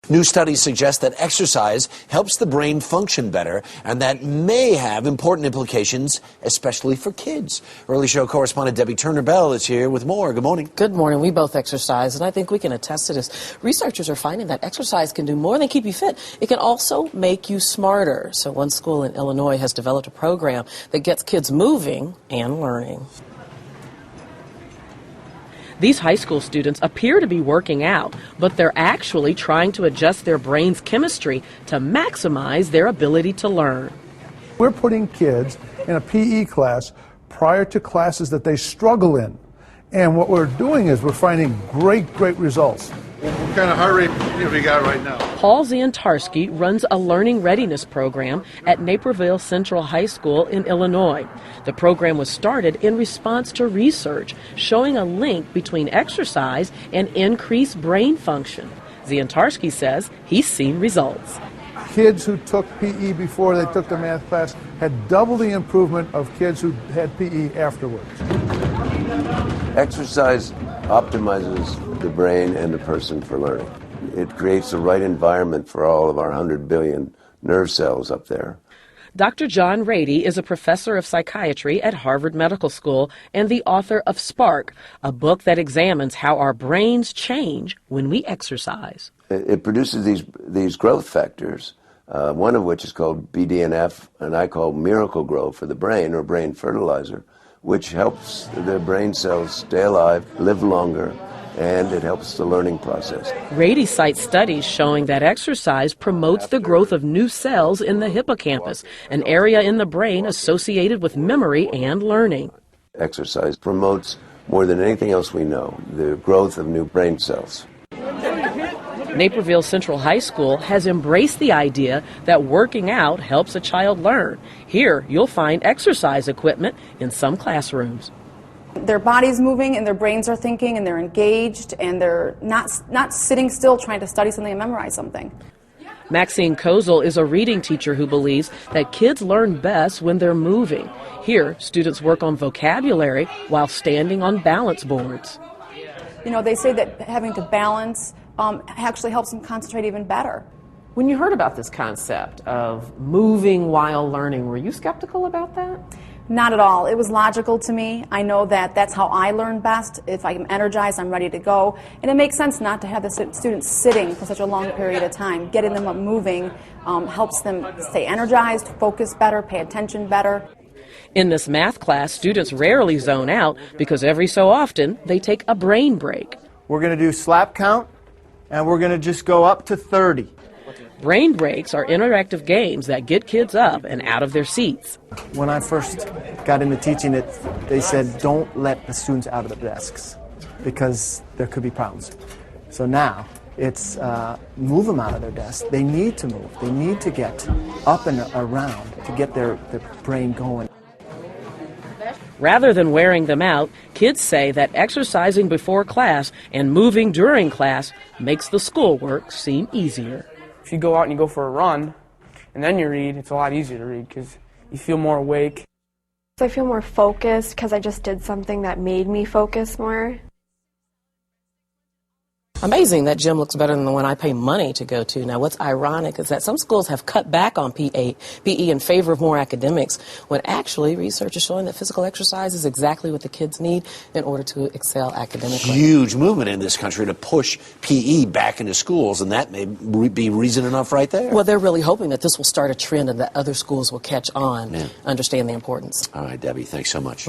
New studies suggest that exercise helps the brain function better, and that may have important implications, especially for kids. Early Show correspondent Debbie Turner-Bell is here with more. Good morning. Good morning. We both exercise, and I think we can attest to this. Researchers are finding that exercise can do more than keep you fit. It can also make you smarter. So one school in Illinois has developed a program that gets kids moving and learning. These high school students appear to be working out, but they're actually trying to adjust their brain's chemistry to maximize their ability to learn. We're putting kids in a PE class prior to classes that they struggle in. And what we're doing is we're finding great results. What kind of heart rate have we got right now? Paul Ziantarski runs a learning readiness program at Naperville Central High School in Illinois. The program was started in response to research showing a link between exercise and increased brain function. Ziantarski says he's seen results. Kids who took PE before they took the math class had double the improvement of kids who had PE afterwards. Exercise optimizes the brain and the person for learning. It creates the right environment for all of our 100 billion nerve cells up there. Dr. John Rady is a professor of psychiatry at Harvard Medical School and the author of Spark, a book that examines how our brains change when we exercise. It produces these growth factors, one of which is called BDNF, and I call miracle grow for the brain, or brain fertilizer, which helps the brain cells stay alive, live longer, and it helps the learning process. Rady cites studies showing that exercise promotes the growth of new cells in the hippocampus, an area in the brain associated with memory and learning. Exercise promotes, more than anything else we know, the growth of new brain cells. Naperville Central High School has embraced the idea that working out helps a child learn. Here, you'll find exercise equipment in some classrooms. Their body's moving and their brains are thinking and they're engaged and they're not sitting still trying to study something and memorize something. Maxine Kozel is a reading teacher who believes that kids learn best when they're moving. Here, students work on vocabulary while standing on balance boards. You know, they say that having to balance actually helps them concentrate even better. When you heard about this concept of moving while learning, were you skeptical about that? Not at all. It was logical to me. I know that that's how I learn best. If I'm energized, I'm ready to go. And it makes sense not to have the students sitting for such a long period of time. Getting them up moving helps them stay energized, focus better, pay attention better. In this math class, students rarely zone out because every so often they take a brain break. We're going to do slap count, and we're going to just go up to 30. Brain breaks are interactive games that get kids up and out of their seats. When I first got into teaching it, they said don't let the students out of the desks because there could be problems. So now it's move them out of their desks. They need to move. They need to get up and around to get their brain going. Rather than wearing them out, kids say that exercising before class and moving during class makes the schoolwork seem easier. If you go out and you go for a run and then you read, it's a lot easier to read because you feel more awake. I feel more focused because I just did something that made me focus more. Amazing that gym looks better than the one I pay money to go to. Now, what's ironic is that some schools have cut back on PE in favor of more academics, when actually research is showing that physical exercise is exactly what the kids need in order to excel academically. Huge movement in this country to push PE back into schools, and that may be reason enough right there. Well, they're really hoping that this will start a trend and that other schools will catch on, understand the importance. All right, Debbie, thanks so much.